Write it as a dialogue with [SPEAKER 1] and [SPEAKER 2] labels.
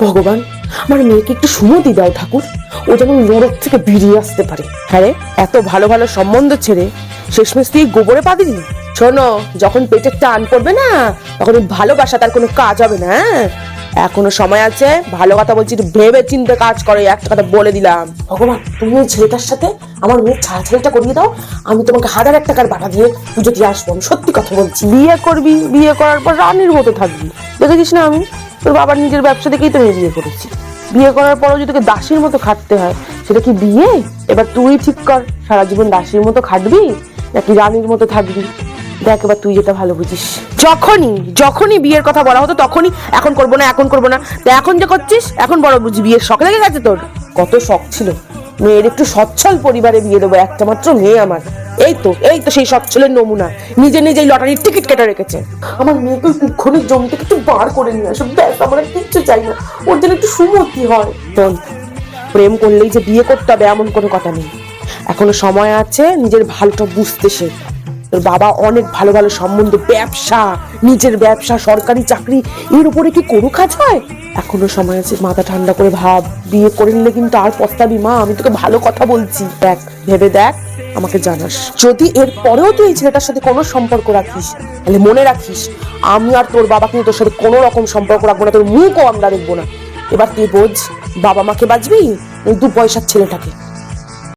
[SPEAKER 1] ভগবান, আমার মেয়েকে একটু সুমতি দাও ঠাকুর, ও যেন নরক থেকে বেরিয়ে আসতে পারে। হ্যাঁ রে, এত ভালো ভালো সম্বন্ধ ছেড়ে শেষমেশ তুই গোবরে পা দিলি। শোনো, যখন পেটের টান পড়বে না, তখন ভালোবাসা তার কোনো কাজ হবে না। এখনো সময় আছে, ভালো কথা বলছি, একটু ভেবে চিন্তে কাজ করে, একটা কথা বলে দিলাম। ভগবান, তুমি ওই ছেলেটার সাথে আমার মেয়ের ছাড়াছাড়িটা করিয়ে দাও, আমি তোমাকে 1000 টাকার বাটা দিয়ে পুজো দিয়ে আসবো। আমি সত্যি কথা বলছি। বিয়ে করবি, বিয়ে করার পর রানীর মতো থাকবি। দেখেছিস না, আমি তোর বাবার নিজের ব্যবসা দেখেই তো আমি বিয়ে করেছি। বিয়ে করার পরও যদি তোকে দাসীর মতো খাটতে হয়, সেটা কি বিয়ে? এবার তুই ঠিক কর, সারা জীবন দাসীর মতো খাটবি নাকি রানীর মতো থাকবি। দেখ এবার তুই যেটা ভালো বুঝিস। যখনই যখনই বিয়ের কথা বলা হতো তখনই এখন করবো না, এখন করবো না। তা এখন যে করছিস, এখন বড় বুঝি বিয়ের শখ লেগে গেছে তোর। কত শখ ছিল মেয়ের একটু সচ্ছল পরিবারে বিয়ে দেবো, একটা মাত্র মেয়ে আমার। এই তো সেই সচ্ছলের নমুনা, নিজে নিজেই লটারির টিকিট কেটে রেখেছে। আমার মেয়েকে ঘরের জমি থেকে একটু বার করে নিয়ে আসো, ব্যাস, আমার আর কিচ্ছু চাই না। ওর যেন একটু সুমতি হয়। শোন, প্রেম করলেই যে বিয়ে করতে হবে এমন কোনো কথা নেই। এখনো সময় আছে, নিজের ভালোটা বুঝতে শেখ। তোর বাবা অনেক ভালো ভালো সম্বন্ধ, ব্যবসা, নিজের ব্যবসা, সরকারি চাকরি, এর উপরে কি কোনো কাজ হয়? এখনো সময় আছে, মাথা ঠান্ডা করে ভাব। বিয়ে করে নিলে কিন্তু আর পস্তাবি মা, আমি তোকে ভালো কথা বলছি। দেখ, ভেবে দেখ, আমাকে জানাস। যদি এর পরেও তুই এই ছেলেটার সাথে কোনো সম্পর্ক রাখিস, তাহলে মনে রাখিস, আমি আর তোর বাবা কিন্তু তোর সাথে কোনো রকম সম্পর্ক রাখবো না, তোর মুখও আমরা দেখবো না। এবার তুই বোঝ, বাবা মাকে বাঁচবি ওই 2 পয়সার ছেলেটাকে।